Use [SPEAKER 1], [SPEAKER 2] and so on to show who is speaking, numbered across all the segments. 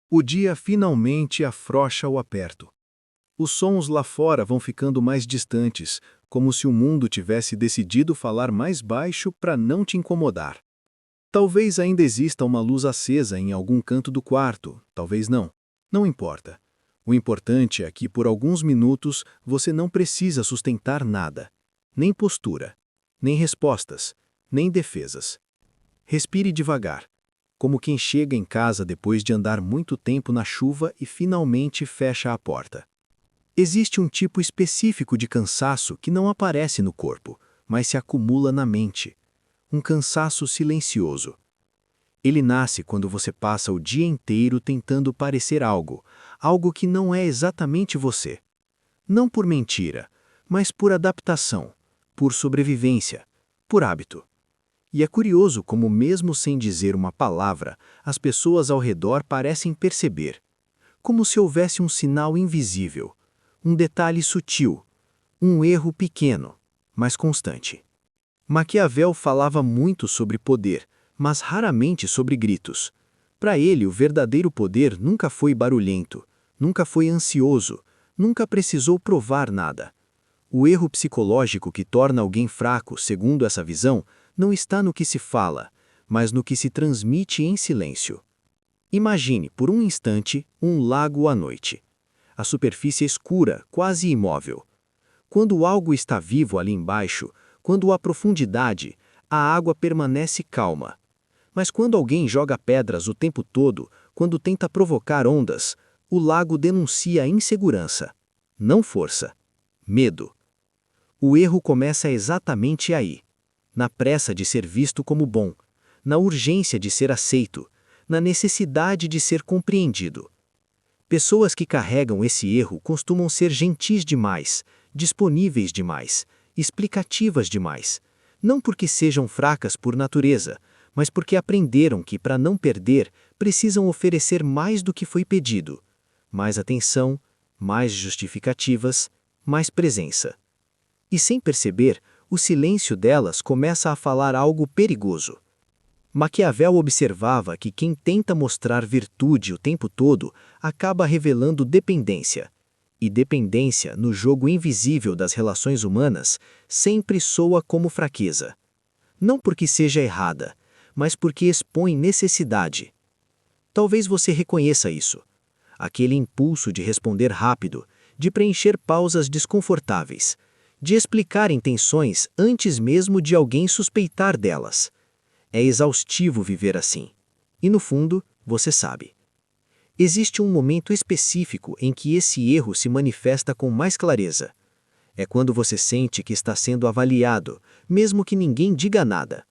[SPEAKER 1] O dia finalmente afrouxa o aperto. Os sons lá fora vão ficando mais distantes, como se o mundo tivesse decidido falar mais baixo para não te incomodar. Talvez ainda exista uma luz acesa em algum canto do quarto, talvez não. Não importa. O importante é que por alguns minutos você não precisa sustentar nada. Nem postura, nem respostas, nem defesas. Respire devagar, como quem chega em casa depois de andar muito tempo na chuva e finalmente fecha a porta. Existe um tipo específico de cansaço que não aparece no corpo, mas se acumula na mente. Um cansaço silencioso. Ele nasce quando você passa o dia inteiro tentando parecer algo que não é exatamente você. Não por mentira, mas por adaptação, por sobrevivência, por hábito. E é curioso como, mesmo sem dizer uma palavra, as pessoas ao redor parecem perceber. Como se houvesse um sinal invisível, um detalhe sutil, um erro pequeno, mas constante. Maquiavel falava muito sobre poder, mas raramente sobre gritos. Para ele, o verdadeiro poder nunca foi barulhento, nunca foi ansioso, nunca precisou provar nada. O erro psicológico que torna alguém fraco, segundo essa visão, não está no que se fala, mas no que se transmite em silêncio. Imagine, por um instante, um lago à noite. A superfície é escura, quase imóvel. Quando algo está vivo ali embaixo, quando há profundidade, a água permanece calma. Mas quando alguém joga pedras o tempo todo, quando tenta provocar ondas, o lago denuncia insegurança. Não força. Medo. O erro começa exatamente aí. Na pressa de ser visto como bom, na urgência de ser aceito, na necessidade de ser compreendido. Pessoas que carregam esse erro costumam ser gentis demais, disponíveis demais, explicativas demais, não porque sejam fracas por natureza, mas porque aprenderam que, para não perder, precisam oferecer mais do que foi pedido. Mais atenção, mais justificativas, mais presença. E sem perceber, o silêncio delas começa a falar algo perigoso. Maquiavel observava que quem tenta mostrar virtude o tempo todo acaba revelando dependência. E dependência, no jogo invisível das relações humanas, sempre soa como fraqueza. Não porque seja errada, mas porque expõe necessidade. Talvez você reconheça isso. Aquele impulso de responder rápido, de preencher pausas desconfortáveis, de explicar intenções antes mesmo de alguém suspeitar delas. É exaustivo viver assim. E no fundo, você sabe. Existe um momento específico em que esse erro se manifesta com mais clareza. É quando você sente que está sendo avaliado, mesmo que ninguém diga nada.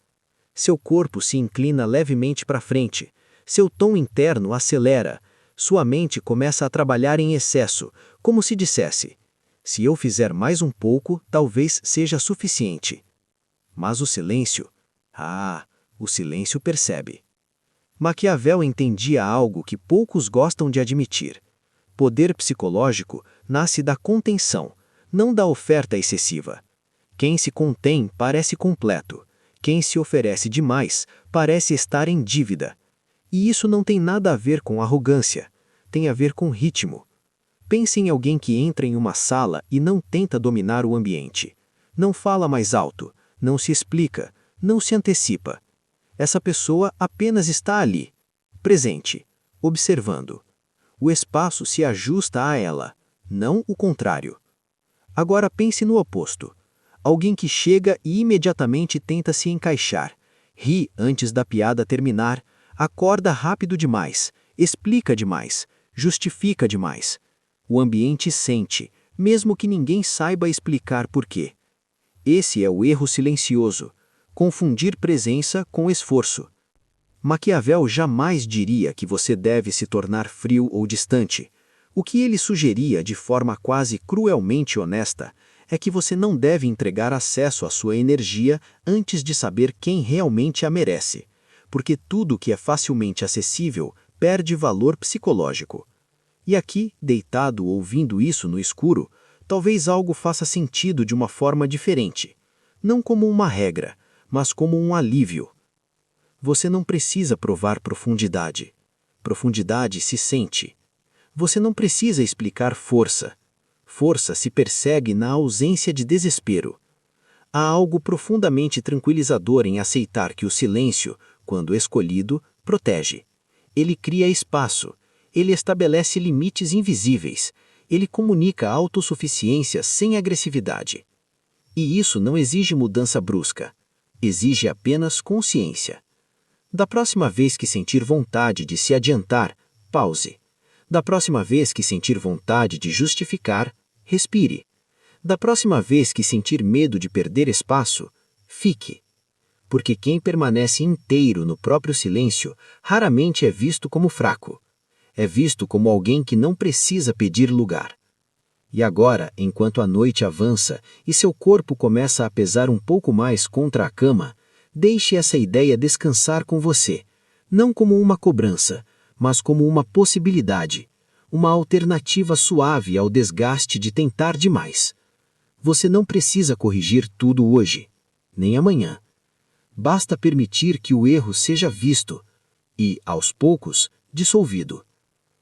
[SPEAKER 1] Seu corpo se inclina levemente para frente, seu tom interno acelera, sua mente começa a trabalhar em excesso, como se dissesse: se eu fizer mais um pouco, talvez seja suficiente. Mas o silêncio? O silêncio percebe. Maquiavel entendia algo que poucos gostam de admitir. Poder psicológico nasce da contenção, não da oferta excessiva. Quem se contém parece completo. Quem se oferece demais parece estar em dívida. E isso não tem nada a ver com arrogância, tem a ver com ritmo. Pense em alguém que entra em uma sala e não tenta dominar o ambiente. Não fala mais alto, não se explica, não se antecipa. Essa pessoa apenas está ali, presente, observando. O espaço se ajusta a ela, não o contrário. Agora pense no oposto. Alguém que chega e imediatamente tenta se encaixar, ri antes da piada terminar, acorda rápido demais, explica demais, justifica demais. O ambiente sente, mesmo que ninguém saiba explicar por quê. Esse é o erro silencioso, confundir presença com esforço. Maquiavel jamais diria que você deve se tornar frio ou distante. O que ele sugeria de forma quase cruelmente honesta é que você não deve entregar acesso à sua energia antes de saber quem realmente a merece, porque tudo que é facilmente acessível perde valor psicológico. E aqui, deitado ouvindo isso no escuro, talvez algo faça sentido de uma forma diferente. Não como uma regra, mas como um alívio. Você não precisa provar profundidade.
[SPEAKER 2] profundidade se sente. Você não precisa explicar força. Força se persegue na ausência de desespero. Há algo profundamente tranquilizador em aceitar que o silêncio, quando escolhido, protege. Ele cria espaço, ele estabelece limites invisíveis, ele comunica autossuficiência sem agressividade. E isso não exige mudança brusca, exige apenas consciência. Da próxima vez que sentir vontade de se adiantar, pause. Da próxima vez que sentir vontade de justificar, respire. Da próxima vez que sentir medo de perder espaço, fique. Porque quem permanece inteiro no próprio silêncio raramente é visto como fraco. É visto como alguém que não precisa pedir lugar. E agora, enquanto a noite avança e seu corpo começa a pesar um pouco mais contra a cama, deixe essa ideia descansar com você, não como uma cobrança, mas como uma possibilidade, uma alternativa suave ao desgaste de tentar demais. Você não precisa corrigir tudo hoje, nem amanhã. Basta permitir que o erro seja visto e, aos poucos, dissolvido.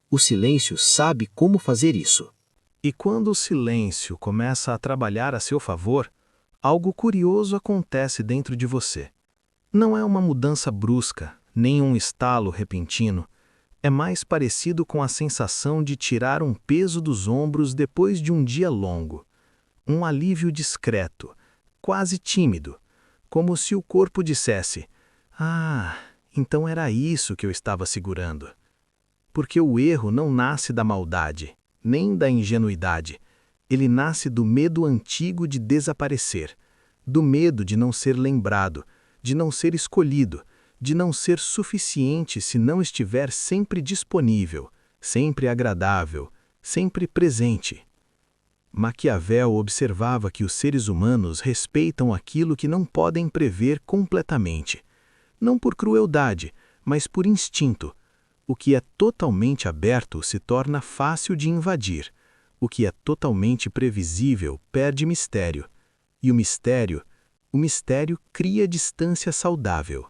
[SPEAKER 2] O silêncio sabe como fazer isso.
[SPEAKER 3] E quando o silêncio começa a trabalhar a seu favor, algo curioso acontece dentro de você. Não é uma mudança brusca, nem um estalo repentino. É mais parecido com a sensação de tirar um peso dos ombros depois de um dia longo. Um alívio discreto, quase tímido, como se o corpo dissesse: "Ah, então era isso que eu estava segurando." Porque o erro não nasce da maldade, nem da ingenuidade. Ele nasce do medo antigo de desaparecer, do medo de não ser lembrado, de não ser escolhido, de não ser suficiente se não estiver sempre disponível, sempre agradável, sempre presente. Maquiavel observava que os seres humanos respeitam aquilo que não podem prever completamente, não por crueldade, mas por instinto. O que é totalmente aberto se torna fácil de invadir. O que é totalmente previsível perde mistério. E o mistério cria distância saudável.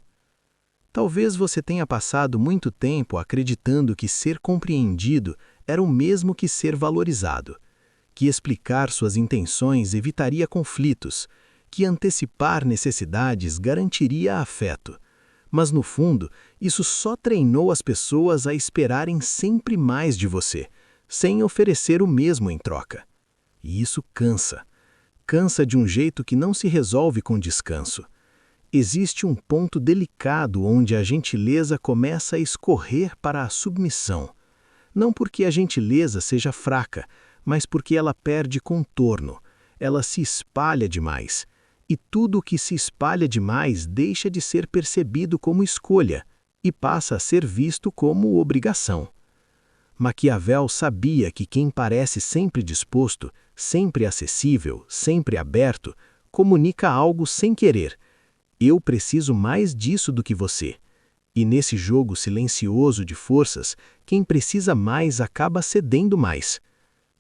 [SPEAKER 3] Talvez você tenha passado muito tempo acreditando que ser compreendido era o mesmo que ser valorizado, que explicar suas intenções evitaria conflitos, que antecipar necessidades garantiria afeto. Mas, no fundo, isso só treinou as pessoas a esperarem sempre mais de você, sem oferecer o mesmo em troca. E isso cansa. Cansa de um jeito que não se resolve com descanso. Existe um ponto delicado onde a gentileza começa a escorrer para a submissão. Não porque a gentileza seja fraca, mas porque ela perde contorno. Ela se espalha demais. E tudo o que se espalha demais deixa de ser percebido como escolha e passa a ser visto como obrigação. Maquiavel sabia que quem parece sempre disposto, sempre acessível, sempre aberto, comunica algo sem querer. Eu preciso mais disso do que você. E nesse jogo silencioso de forças, quem precisa mais acaba cedendo mais.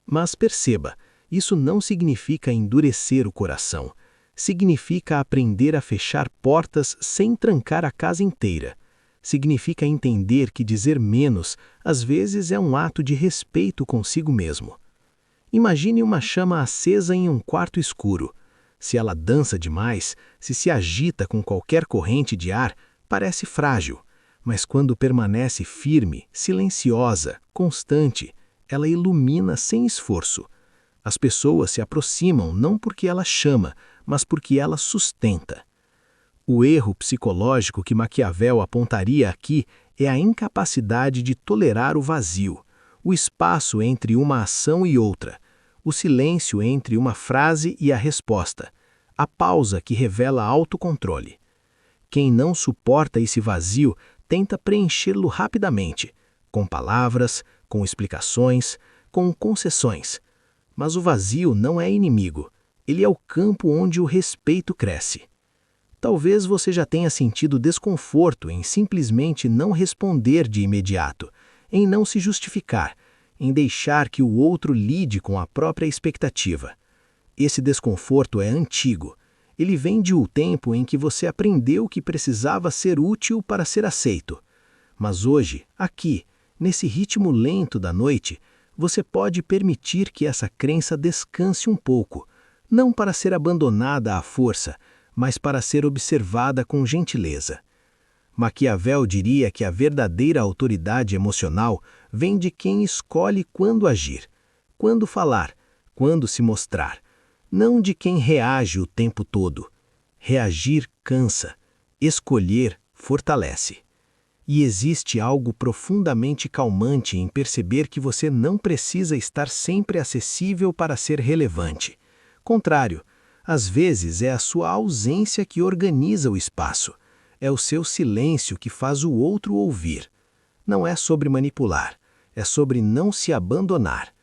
[SPEAKER 3] Mas perceba, isso não significa endurecer o coração. Significa aprender a fechar portas sem trancar a casa inteira. Significa entender que dizer menos, às vezes, é um ato de respeito consigo mesmo. Imagine uma chama acesa em um quarto escuro. Se ela dança demais, se agita com qualquer corrente de ar, parece frágil. Mas quando permanece firme, silenciosa, constante, ela ilumina sem esforço. As pessoas se aproximam não porque ela chama, mas porque ela sustenta. O erro psicológico que Maquiavel apontaria aqui é a incapacidade de tolerar o vazio, o espaço entre uma ação e outra, o silêncio entre uma frase e a resposta, a pausa que revela autocontrole. Quem não suporta esse vazio tenta preenchê-lo rapidamente, com palavras, com explicações, com concessões. Mas o vazio não é inimigo, ele é o campo onde o respeito cresce. Talvez você já tenha sentido desconforto em simplesmente não responder de imediato, em não se justificar, em deixar que o outro lide com a própria expectativa. Esse desconforto é antigo. Ele vem de um tempo em que você aprendeu que precisava ser útil para ser aceito. Mas hoje, aqui,
[SPEAKER 2] Nesse ritmo lento da noite, você pode permitir que essa crença descanse um pouco, não para ser abandonada à força, mas para ser observada com gentileza. Maquiavel diria que a verdadeira autoridade emocional vem de quem escolhe quando agir, quando falar, quando se mostrar, não de quem reage o tempo todo. Reagir cansa, escolher fortalece. E existe algo profundamente calmante em perceber que você não precisa estar sempre acessível para ser relevante. Contrário, às vezes é a sua ausência que organiza o espaço. É o seu silêncio que faz o outro ouvir. Não é sobre manipular, é sobre não se abandonar.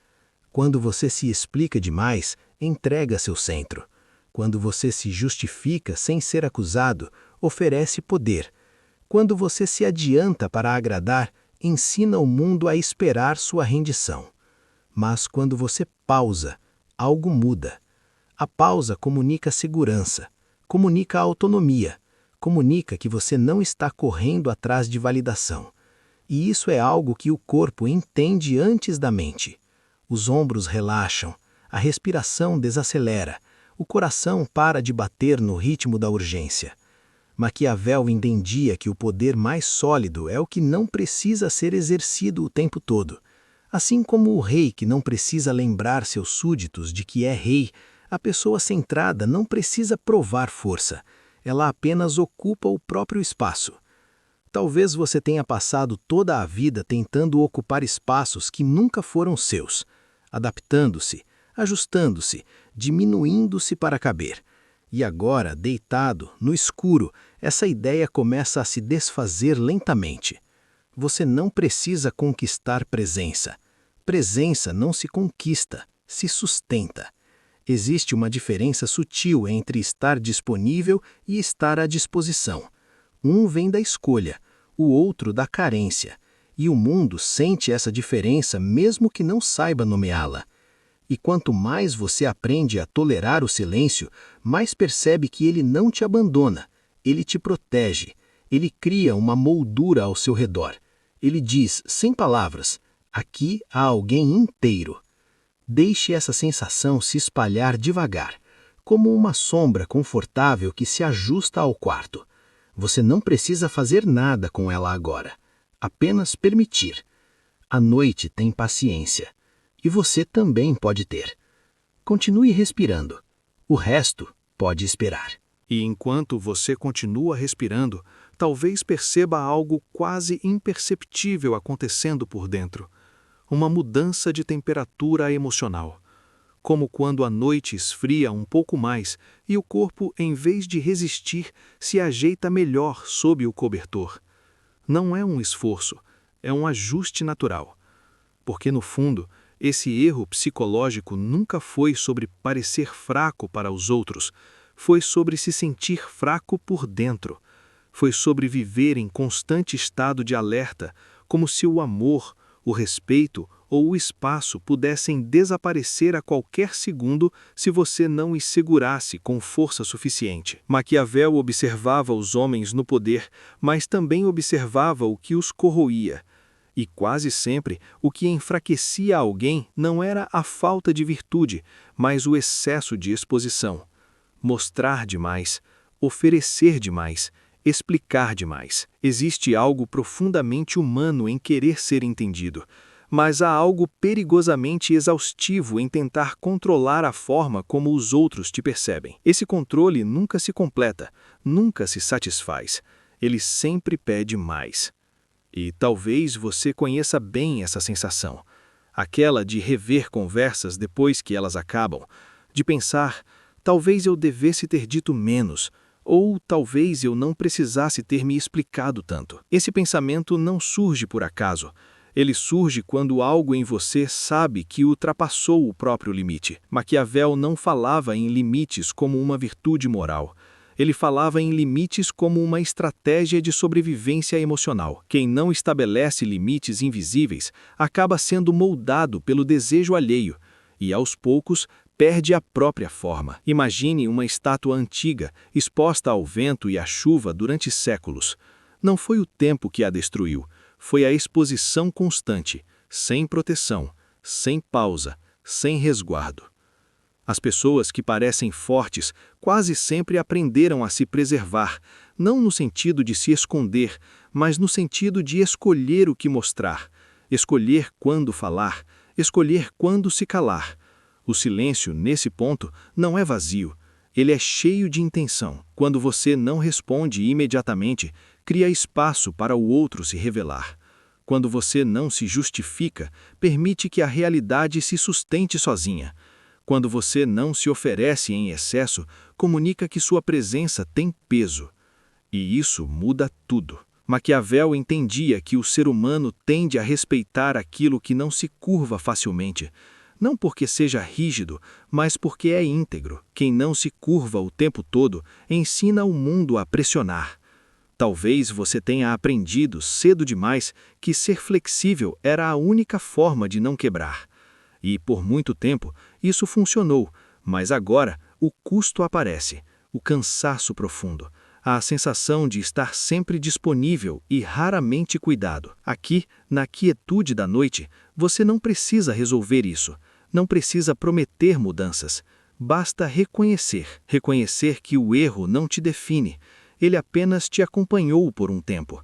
[SPEAKER 2] Quando você se explica demais, entrega seu centro. Quando você se justifica sem ser acusado, oferece poder. Quando você se adianta para agradar, ensina o mundo a esperar sua rendição. Mas quando você pausa, algo muda. A pausa comunica segurança, comunica autonomia, comunica que você não está correndo atrás de validação. E isso é algo que o corpo entende antes da mente. Os ombros relaxam, a respiração desacelera, o coração para de bater no ritmo da urgência. Maquiavel entendia que o poder mais sólido é o que não precisa ser exercido o tempo todo. Assim como o rei que não precisa lembrar seus súditos de que é rei, a pessoa centrada não precisa provar força, ela apenas ocupa o próprio espaço. Talvez você tenha passado toda a vida tentando ocupar espaços que nunca foram seus, adaptando-se, ajustando-se, diminuindo-se para caber. E agora, deitado, no escuro, essa ideia começa a se desfazer lentamente. Você não precisa conquistar presença. Presença não se conquista, se sustenta. Existe uma diferença sutil entre estar disponível e estar à disposição. Um vem da escolha, o outro da carência. E o mundo sente essa diferença mesmo que não saiba nomeá-la. E quanto mais você aprende a tolerar o silêncio, mais percebe que ele não te abandona, ele te protege, ele cria uma moldura ao seu redor. Ele diz, sem palavras, aqui há alguém inteiro. Deixe essa sensação se espalhar devagar, como uma sombra confortável que se ajusta ao quarto. Você não precisa fazer nada com ela agora, apenas permitir. A noite tem paciência. E você também pode ter. Continue respirando. O resto pode esperar.
[SPEAKER 3] E enquanto você continua respirando, talvez perceba algo quase imperceptível acontecendo por dentro. Uma mudança de temperatura emocional. Como quando a noite esfria um pouco mais e o corpo, em vez de resistir, se ajeita melhor sob o cobertor. Não é um esforço, é um ajuste natural. Porque, no fundo, esse erro psicológico nunca foi sobre parecer fraco para os outros, foi sobre se sentir fraco por dentro. Foi sobre viver em constante estado de alerta, como se o amor, o respeito ou o espaço pudessem desaparecer a qualquer segundo se você não os segurasse com força suficiente. Maquiavel observava os homens no poder, mas também observava o que os corroía. E quase sempre, o que enfraquecia alguém não era a falta de virtude, mas o excesso de exposição. Mostrar demais, oferecer demais, explicar demais. Existe algo profundamente humano em querer ser entendido, mas há algo perigosamente exaustivo em tentar controlar a forma como os outros te percebem. Esse controle nunca se completa, nunca se satisfaz. Ele sempre pede mais. E talvez você conheça bem essa sensação, aquela de rever conversas depois que elas acabam, de pensar, talvez eu devesse ter dito menos, ou talvez eu não precisasse ter me explicado tanto. Esse pensamento não surge por acaso, ele surge quando algo em você sabe que ultrapassou o próprio limite. Maquiavel não falava em limites como uma virtude moral. Ele falava em limites como uma estratégia de sobrevivência emocional. Quem não estabelece limites invisíveis acaba sendo moldado pelo desejo alheio e, aos poucos, perde a própria forma. Imagine uma estátua antiga, exposta ao vento e à chuva durante séculos. Não foi o tempo que a destruiu,
[SPEAKER 1] foi a exposição constante, sem proteção, sem pausa, sem resguardo. As pessoas que parecem fortes quase sempre aprenderam a se preservar, não no sentido de se esconder, mas no sentido de escolher o que mostrar, escolher quando falar, escolher quando se calar. O silêncio, nesse ponto, não é vazio, ele é cheio de intenção. Quando você não responde imediatamente, cria espaço para o outro se revelar. Quando você não se justifica, permite que a realidade se sustente sozinha. Quando você não se oferece em excesso, comunica que sua presença tem peso. E isso muda tudo. Maquiavel entendia que o ser humano tende a respeitar aquilo que não se curva facilmente, não porque seja rígido, mas porque é íntegro. Quem não se curva o tempo todo, ensina o mundo a pressionar. Talvez você tenha aprendido cedo demais que ser flexível era a única forma de não quebrar. E, por muito tempo, isso funcionou, mas agora o custo aparece, o cansaço profundo, a sensação de estar sempre disponível e raramente cuidado. Aqui, na quietude da noite, você não precisa resolver isso, não precisa prometer mudanças. Basta reconhecer que o erro não te define, ele apenas te acompanhou por um tempo.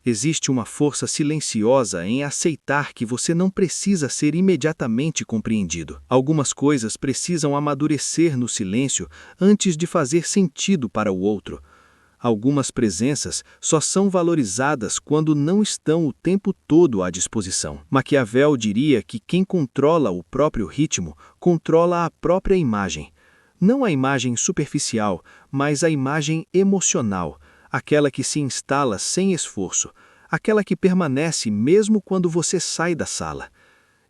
[SPEAKER 1] Existe uma força silenciosa em aceitar que você não precisa ser imediatamente compreendido. Algumas coisas precisam amadurecer no silêncio antes de fazer sentido para o outro. Algumas presenças só são valorizadas quando não estão o tempo todo à disposição. Maquiavel diria que quem controla o próprio ritmo controla a própria imagem. Não a imagem superficial, mas a imagem emocional, aquela que se instala sem esforço, aquela que permanece mesmo quando você sai da sala.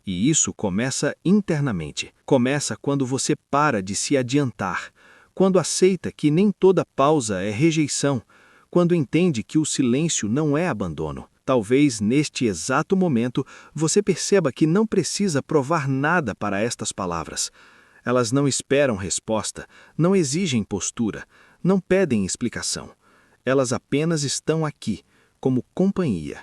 [SPEAKER 1] E isso começa internamente. Começa quando você para de se adiantar, quando aceita que nem toda pausa é rejeição, quando entende que o silêncio não é abandono. Talvez neste exato momento você perceba que não precisa provar nada para estas palavras. Elas não esperam resposta, não exigem postura, não pedem explicação. Elas apenas estão aqui, como companhia.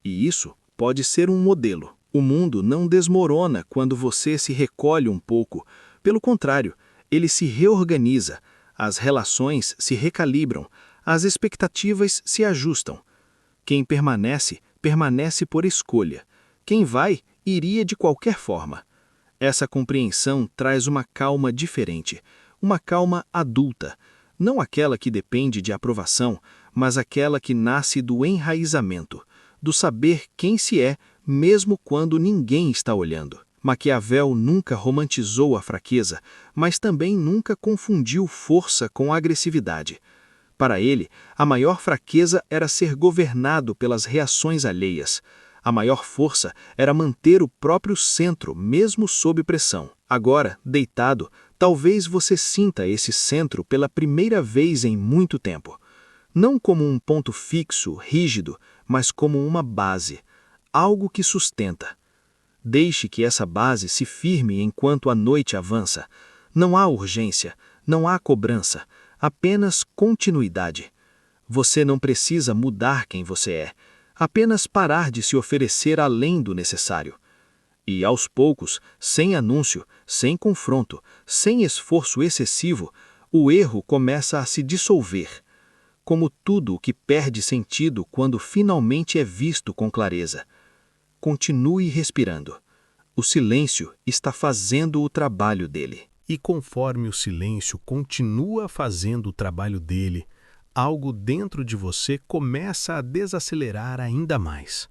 [SPEAKER 1] E isso pode ser um modelo. O mundo não desmorona quando você se recolhe um pouco. Pelo contrário, ele se reorganiza, as relações se recalibram, as expectativas se ajustam. Quem permanece, permanece por escolha. Quem vai, iria de qualquer forma. Essa compreensão traz uma calma diferente, uma calma adulta, não aquela que depende de aprovação, mas aquela que nasce do enraizamento, do saber quem se é, mesmo quando ninguém está olhando. Maquiavel nunca romantizou a fraqueza, mas também nunca confundiu força com agressividade. Para ele, a maior fraqueza era ser governado pelas reações alheias. A maior força era manter o próprio centro, mesmo sob pressão. Agora, deitado, talvez você sinta esse centro pela primeira vez em muito tempo. Não como um ponto fixo, rígido, mas como uma base, algo que sustenta. Deixe que essa base se firme enquanto a noite avança. Não há urgência, não há cobrança, apenas continuidade. Você não precisa mudar quem você é, apenas parar de se oferecer além do necessário. E, aos poucos, sem anúncio, sem confronto, sem esforço excessivo, o erro começa a se dissolver, como tudo o que perde sentido quando finalmente é visto com clareza. Continue respirando. O silêncio está fazendo o trabalho dele.
[SPEAKER 3] E conforme o silêncio continua fazendo o trabalho dele, algo dentro de você começa a desacelerar ainda mais.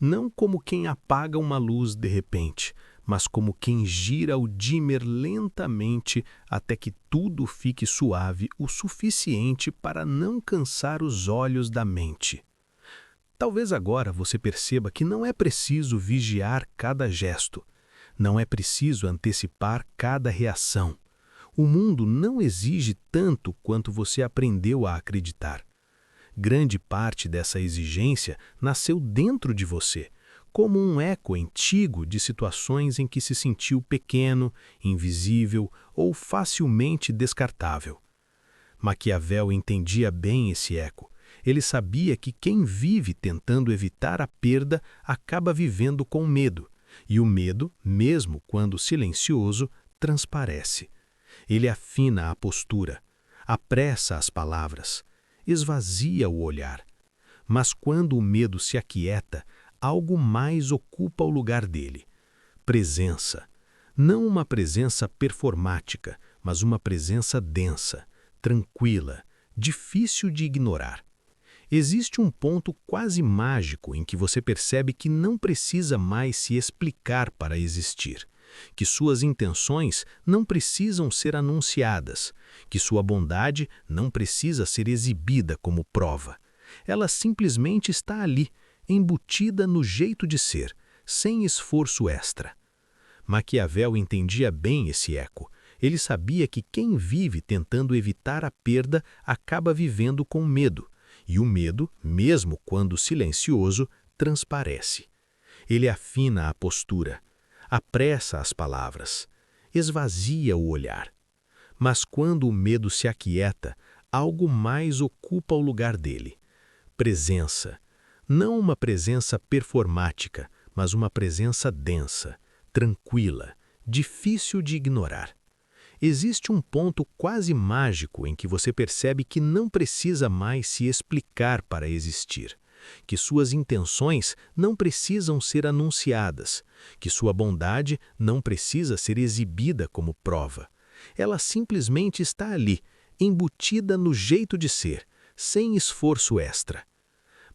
[SPEAKER 3] Não como quem apaga uma luz de repente, mas como quem gira o dimmer lentamente até que tudo fique suave o suficiente para não cansar os olhos da mente. Talvez agora você perceba que não é preciso vigiar cada gesto, não é preciso antecipar cada reação. O mundo não exige tanto quanto você aprendeu a acreditar. Grande parte dessa exigência nasceu dentro de você, como um eco antigo de situações em que se sentiu pequeno, invisível ou facilmente descartável. Maquiavel entendia bem esse eco. Ele sabia que quem vive tentando evitar a perda acaba vivendo com medo, e o medo, mesmo quando silencioso, transparece. Ele afina a postura, apressa as palavras, esvazia o olhar. Mas quando o medo se aquieta, algo mais ocupa o lugar dele. Presença. Não uma presença performática, mas uma presença densa, tranquila, difícil de ignorar. Existe um ponto quase mágico em que você percebe que não precisa mais se explicar para existir, que suas intenções não precisam ser anunciadas, que sua bondade não precisa ser exibida como prova. Ela simplesmente está ali, embutida no jeito de ser, sem esforço extra. Maquiavel entendia bem esse eco. Ele sabia que quem vive tentando evitar a perda acaba vivendo com medo, e o medo, mesmo quando silencioso, transparece. Ele afina a postura, apressa as palavras, esvazia o olhar. Mas quando o medo se aquieta, algo mais ocupa o lugar dele. Presença. Não uma presença performática, mas uma presença densa, tranquila, difícil de ignorar. Existe um ponto quase mágico em que você percebe que não precisa mais se explicar para existir, que suas intenções não precisam ser anunciadas, que sua bondade não precisa ser exibida como prova. Ela simplesmente está ali, embutida no jeito de ser, sem esforço extra.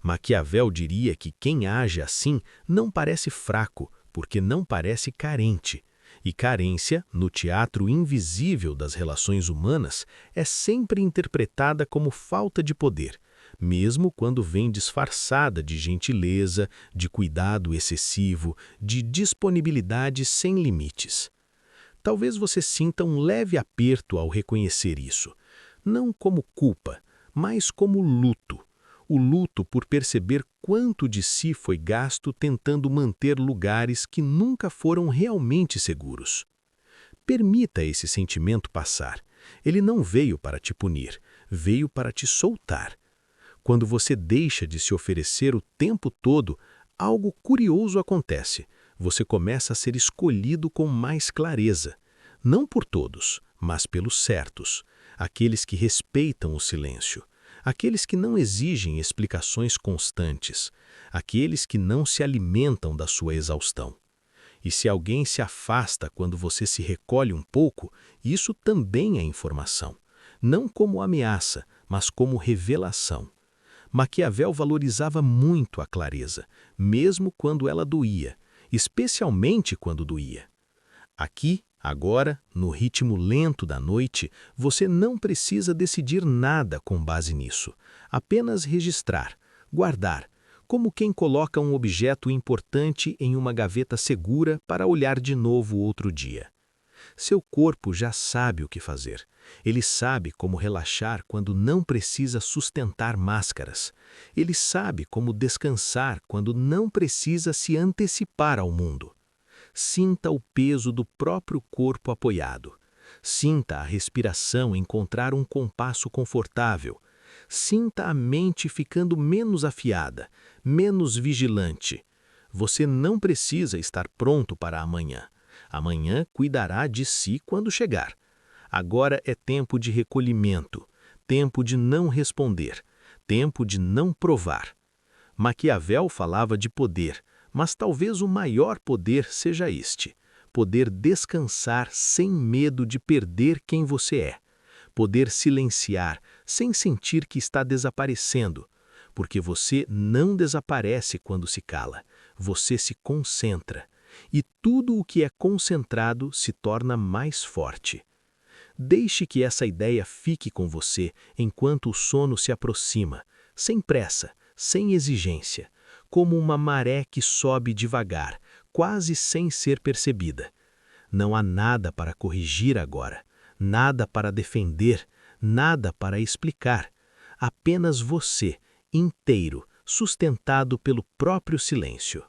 [SPEAKER 3] Maquiavel diria que quem age assim não parece fraco, porque não parece carente. E carência, no teatro invisível das relações humanas, é sempre interpretada como falta de poder, mesmo quando vem disfarçada de gentileza, de cuidado excessivo, de disponibilidade sem limites. Talvez você sinta um leve aperto ao reconhecer isso, não como culpa, mas como luto. O luto por perceber quanto de si foi gasto tentando manter lugares que nunca foram realmente seguros. Permita esse sentimento passar. Ele não veio para te punir, veio para te soltar. Quando você deixa de se oferecer o tempo todo, algo curioso acontece. Você começa a ser escolhido com mais clareza. Não por todos, mas pelos certos, aqueles que respeitam o silêncio. Aqueles que não exigem explicações constantes, aqueles que não se alimentam da sua exaustão. E se alguém se afasta quando você se recolhe um pouco, isso também é informação, não como ameaça, mas como revelação. Maquiavel valorizava muito a clareza, mesmo quando ela doía, especialmente quando doía. Aqui, agora, no ritmo lento da noite, você não precisa decidir nada com base nisso. Apenas registrar, guardar, como quem coloca um objeto importante em uma gaveta segura para olhar de novo outro dia. Seu corpo já sabe o que fazer. Ele sabe como relaxar quando não precisa sustentar máscaras. Ele sabe como descansar quando não precisa se antecipar ao mundo. Sinta o peso do próprio corpo apoiado. Sinta a respiração encontrar um compasso confortável. Sinta a mente ficando menos afiada, menos vigilante. Você não precisa estar pronto para amanhã. Amanhã cuidará de si quando chegar. Agora é tempo de recolhimento, tempo de não responder, tempo de não provar. Maquiavel falava de poder, mas talvez o maior poder seja este: poder descansar sem medo de perder quem você é, poder silenciar sem sentir que está desaparecendo, porque você não desaparece quando se cala, você se concentra, e tudo o que é concentrado se torna mais forte. Deixe que essa ideia fique com você enquanto o sono se aproxima, sem pressa, sem exigência, como uma maré que sobe devagar, quase sem ser percebida. Não há nada para corrigir agora, nada para defender, nada para explicar. Apenas você, inteiro, sustentado pelo próprio silêncio.